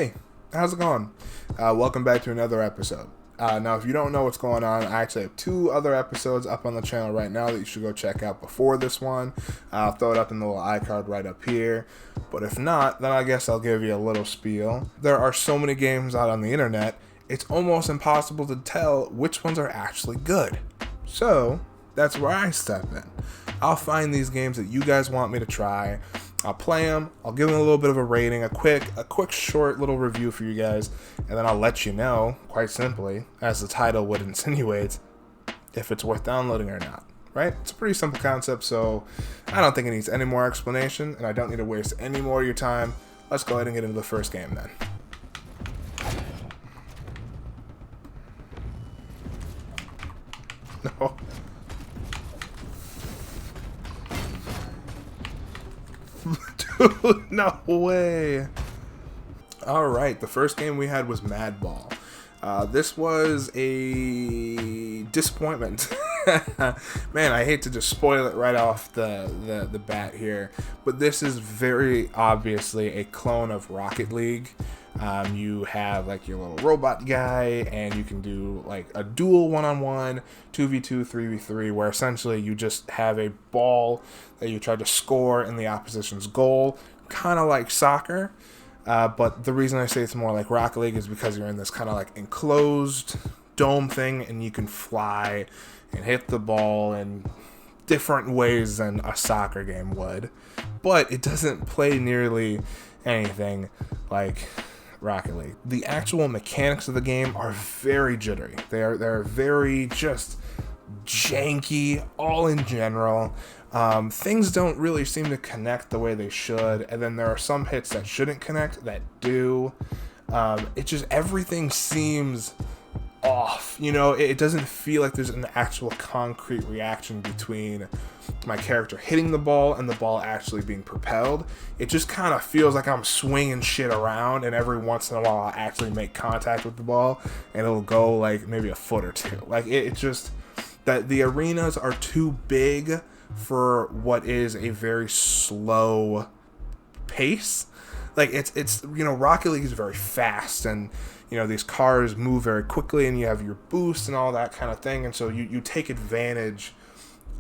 Hey, how's it going? Welcome back to another episode. Now, if you don't know what's going on, I actually have two other episodes up on the channel right now that you should go check out before this one. I'll throw it up in the little iCard right up here. But if not, then I guess I'll give you a little spiel. There are so many games out on the internet, it's almost impossible to tell which ones are actually good. So, that's where I step in. I'll find these games that you guys want me to try. I'll play them, I'll give them a little bit of a rating, a quick short little review for you guys, and then I'll let you know, quite simply, as the title would insinuate, if it's worth downloading or not, right? It's a pretty simple concept, so I don't think it needs any more explanation, and I don't need to waste any more of your time. Let's go ahead and get into the first game then. No. Dude, no way. Alright, the first game we had was Madball. This was a disappointment. Man, I hate to just spoil it right off the bat here, but this is very obviously a clone of Rocket League. You have like your little robot guy, and you can do like a dual one-on-one, 2v2, 3v3, where essentially you just have a ball that you try to score in the opposition's goal, kind of like soccer. But the reason I say it's more like Rocket League is because you're in this kind of like enclosed dome thing, and you can fly and hit the ball in different ways than a soccer game would. But it doesn't play nearly anything like Rocket League. The actual mechanics of the game are very jittery. They're very just janky, all in general. Things don't really seem to connect the way they should, and then there are some hits that shouldn't connect that do. It just, everything seems off, you know. It doesn't feel like there's an actual concrete reaction between my character hitting the ball and the ball actually being propelled. It just kind of feels like I'm swinging shit around, and every once in a while I'll actually make contact with the ball and it'll go like maybe a foot or two. Like it just, that the arenas are too big for what is a very slow pace. Like it's you know, Rocket League is very fast, and you know, these cars move very quickly, and you have your boost and all that kind of thing, and so you take advantage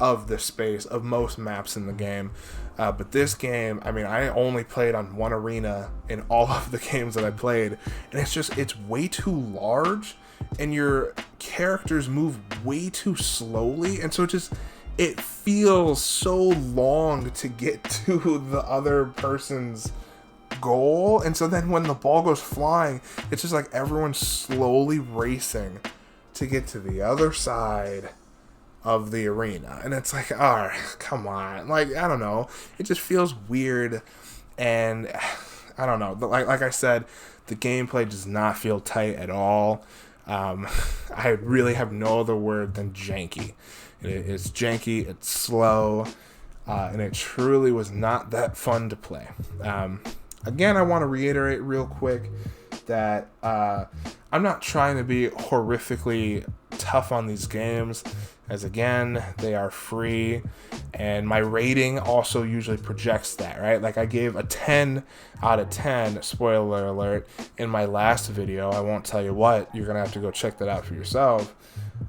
of the space of most maps in the game. But this game, I mean, I only played on one arena in all of the games that I played, and it's way too large, and your characters move way too slowly, and so it feels so long to get to the other person's goal. And so then when the ball goes flying, it's just like everyone's slowly racing to get to the other side of the arena, and it's like, all right, come on. Like, I don't know, it just feels weird, and I don't know, like I said, the gameplay does not feel tight at all. I really have no other word than janky. It's janky, it's slow, and it truly was not that fun to play. Again, I want to reiterate real quick that I'm not trying to be horrifically tough on these games, as again, they are free, and my rating also usually projects that, right? Like, I gave a 10 out of 10, spoiler alert, in my last video. I won't tell you what, you're gonna have to go check that out for yourself.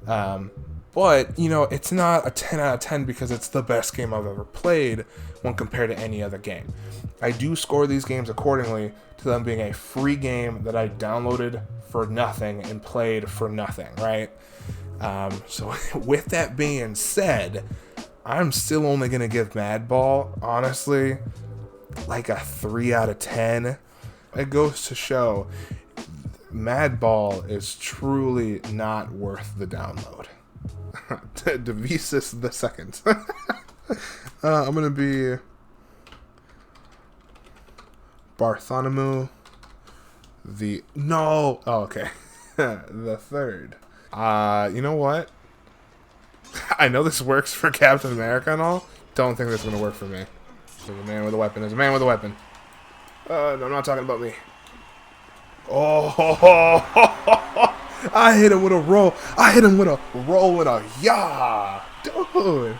But, you know, it's not a 10 out of 10 because it's the best game I've ever played when compared to any other game. I do score these games accordingly to them being a free game that I downloaded for nothing and played for nothing, right? So with that being said, I'm still only going to give Madball, honestly, like a 3 out of 10. It goes to show Madball is truly not worth the download. Devisis the second. I'm gonna be Bartholomew okay. The third. You know what? I know this works for Captain America and all. Don't think that's gonna work for me. There's a man with a weapon. There's a man with a weapon. No, I'm not talking about me. Oh, I hit him with a roll. I hit him with a roll with a yah. Dude.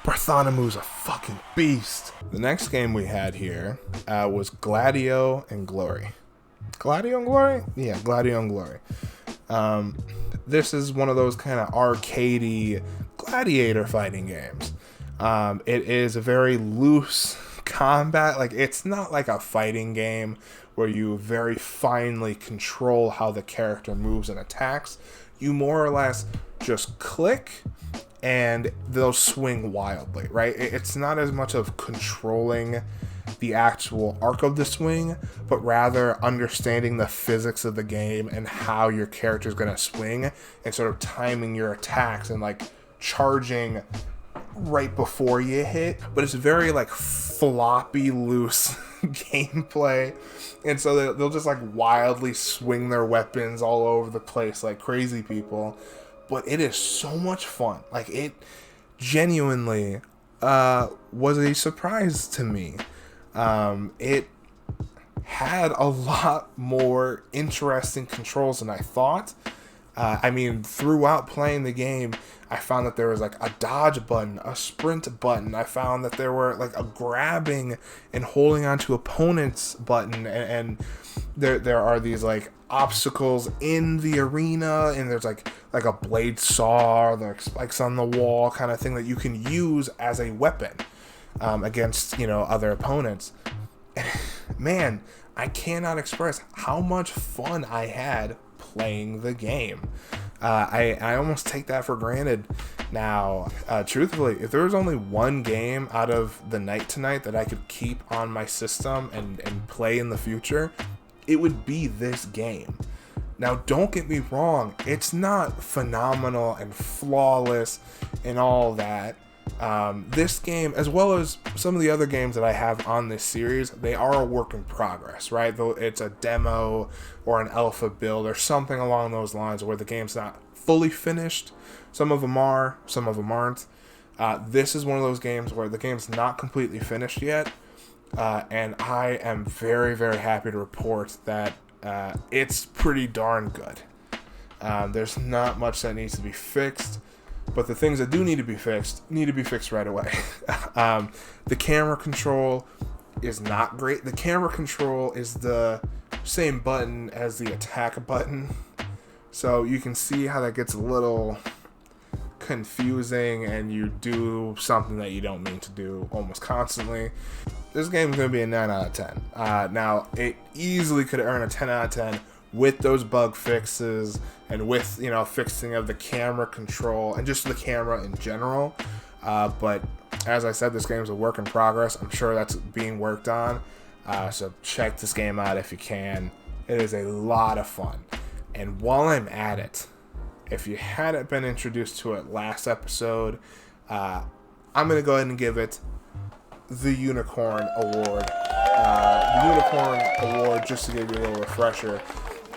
Bartholomew's a fucking beast. The next game we had here was Gladio and Glory. Gladio Glory? Yeah, Gladio Glory. This is one of those kind of arcadey gladiator fighting games. It is a very loose combat. Like, it's not like a fighting game where you very finely control how the character moves and attacks. You more or less just click and they'll swing wildly, right? It's not as much of controlling the actual arc of the swing, but rather understanding the physics of the game and how your character is going to swing and sort of timing your attacks and like charging right before you hit. But it's very like floppy, loose gameplay, and so they'll just like wildly swing their weapons all over the place like crazy people. But it is so much fun. Like, it genuinely was a surprise to me. It had a lot more interesting controls than I thought. I mean, throughout playing the game, I found that there was like a dodge button, a sprint button. I found that there were like a grabbing and holding onto opponents button, and there are these like obstacles in the arena, and there's like a blade saw or like spikes on the wall kind of thing that you can use as a weapon against, you know, other opponents. And, man, I cannot express how much fun I had playing the game. I almost take that for granted now. Truthfully, if there was only one game out of the night tonight that I could keep on my system and play in the future, it would be this game. Now, don't get me wrong, it's not phenomenal and flawless and all that. This game, as well as some of the other games that I have on this series, they are a work in progress, right? Though it's a demo or an alpha build or something along those lines where the game's not fully finished. Some of them are, some of them aren't. This is one of those games where the game's not completely finished yet, and I am very, very happy to report that it's pretty darn good. There's not much that needs to be fixed, but the things that do need to be fixed right away. The camera control is not great. The camera control is the same button as the attack button, so you can see how that gets a little confusing and you do something that you don't mean to do almost constantly. This game is going to be a 9 out of 10. Now, it easily could earn a 10 out of 10 with those bug fixes and with, you know, fixing of the camera control and just the camera in general. But as I said, this game is a work in progress. I'm sure that's being worked on. So check this game out if you can. It is a lot of fun. And while I'm at it, if you hadn't been introduced to it last episode, I'm going to go ahead and give it the Unicorn Award. The Unicorn Award, just to give you a little refresher,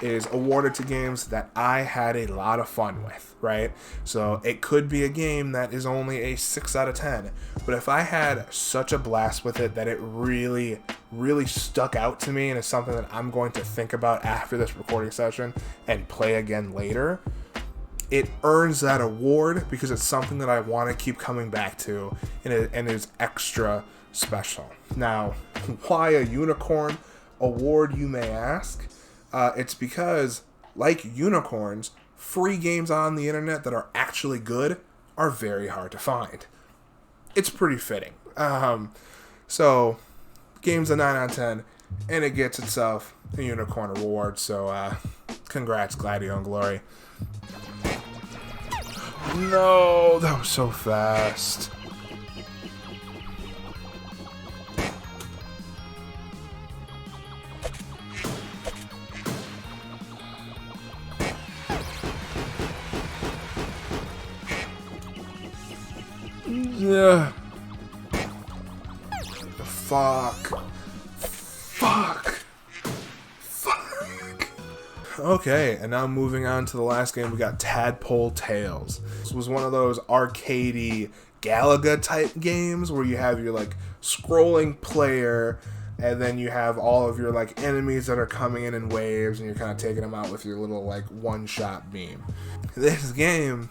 is awarded to games that I had a lot of fun with, right? So it could be a game that is only a 6 out of 10, but if I had such a blast with it that it really, really stuck out to me and is something that I'm going to think about after this recording session and play again later, it earns that award because it's something that I want to keep coming back to, and it is extra special. Now, why a Unicorn Award, you may ask? It's because, like unicorns, free games on the internet that are actually good are very hard to find. It's pretty fitting. So, game's a 9 out of 10, and it gets itself a Unicorn Award, so congrats, Gladio Glory. No, that was so fast. Yeah. Fuck. Okay, and now moving on to the last game, we got Tadpole Tails. This was one of those arcadey Galaga type games where you have your like scrolling player, and then you have all of your like enemies that are coming in waves, and you're kind of taking them out with your little like one-shot beam. This game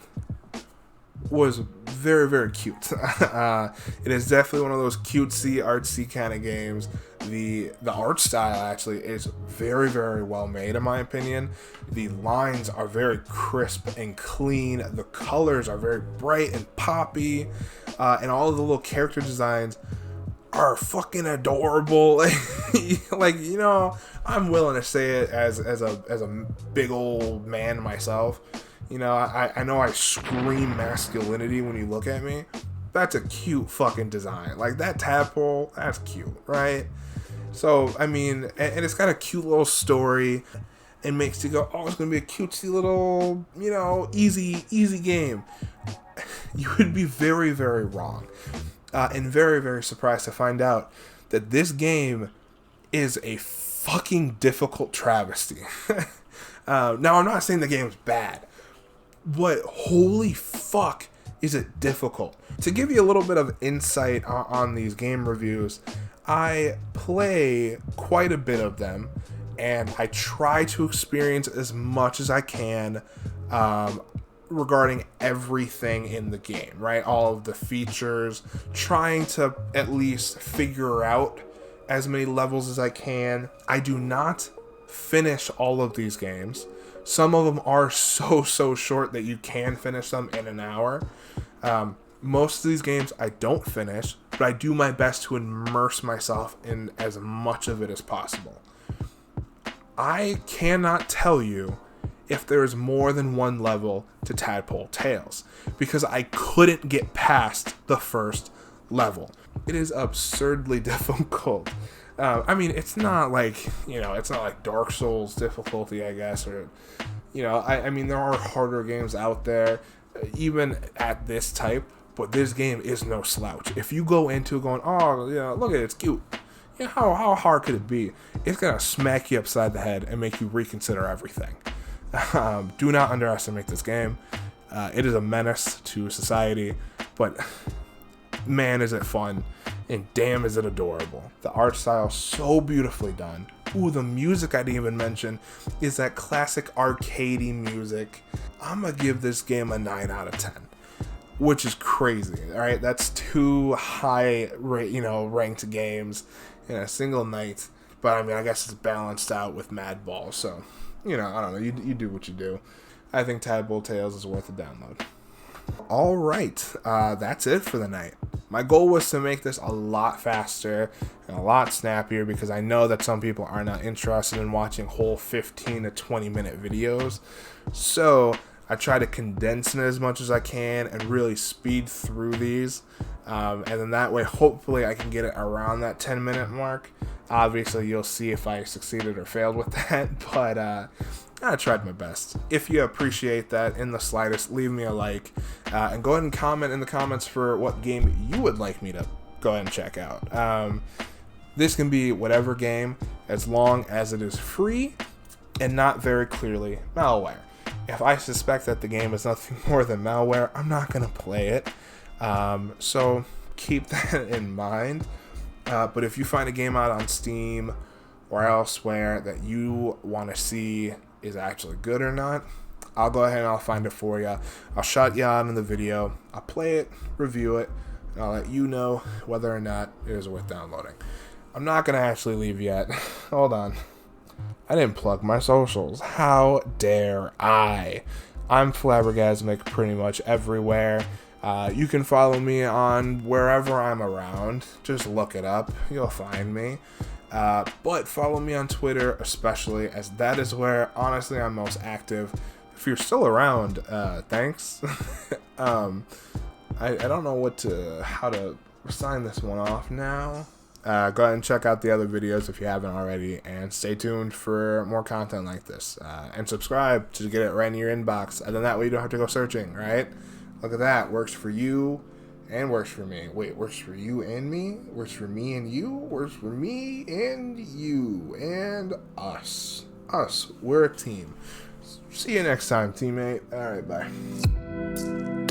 was very, very cute. It is definitely one of those cutesy, artsy kind of games The art style actually is very, very well made in my opinion. The lines are very crisp and clean. The colors are very bright and poppy, and all of the little character designs are fucking adorable. Like, you know, I'm willing to say it as a big old man myself. You know, I know I scream masculinity when you look at me. That's a cute fucking design. Like, that tadpole, that's cute, right? So, I mean, and it's got a cute little story. It makes you go, oh, it's going to be a cutesy little, you know, easy game. You would be very, very wrong. And very, very surprised to find out that this game is a fucking difficult travesty. Now, I'm not saying the game's bad, but holy fuck is it difficult. To give you a little bit of insight on these game reviews, I play quite a bit of them, and I try to experience as much as I can regarding everything in the game, right? All of the features, trying to at least figure out as many levels as I can. I do not finish all of these games. Some of them are so short that you can finish them in an hour. Most of these games I don't finish, but I do my best to immerse myself in as much of it as possible. I cannot tell you if there is more than one level to Tadpole Tails, because I couldn't get past the first level. It is absurdly difficult. I mean, it's not like, you know, it's not like Dark Souls difficulty, I guess, or, you know, I mean, there are harder games out there, even at this type, but this game is no slouch. If you go into going, oh, yeah, look at it, it's cute. Yeah, how hard could it be? It's gonna smack you upside the head and make you reconsider everything. Do not underestimate this game. It is a menace to society, but man, is it fun, and damn, is it adorable. The art style so beautifully done. Ooh, the music I didn't even mention is that classic arcadey music. I'm gonna give this game a 9 out of 10, which is crazy. All right, that's 2 high, ranked games in a single night. But I mean, I guess it's balanced out with Mad Ball, so you know, I don't know. You do what you do. I think Tadpole Tails is worth a download. All right, that's it for the night. My goal was to make this a lot faster and a lot snappier, because I know that some people are not interested in watching whole 15 to 20 minute videos. So I try to condense it as much as I can and really speed through these. And then that way, hopefully, I can get it around that 10-minute mark. Obviously, you'll see if I succeeded or failed with that, but I tried my best. If you appreciate that in the slightest, leave me a like, and go ahead and comment in the comments for what game you would like me to go ahead and check out. This can be whatever game, as long as it is free and not very clearly malware. If I suspect that the game is nothing more than malware, I'm not going to play it. So keep that in mind. But if you find a game out on Steam or elsewhere that you want to see is actually good or not, I'll go ahead and I'll find it for you. I'll shout you out in the video. I'll play it, review it, and I'll let you know whether or not it is worth downloading. I'm not going to actually leave yet. Hold on. I didn't plug my socials. How dare I? I'm Flabbergasmic pretty much everywhere. You can follow me on wherever I'm around. Just look it up. You'll find me. But follow me on Twitter especially, as that is where, honestly, I'm most active. If you're still around, thanks. I don't know how to sign this one off now. Go ahead and check out the other videos if you haven't already, and stay tuned for more content like this. And subscribe to get it right in your inbox, and then that way you don't have to go searching, right? Look at that. Works for you and works for me. Wait, works for you and me? Works for me and you? Works for me and you and us. Us. We're a team. See you next time, teammate. All right, bye.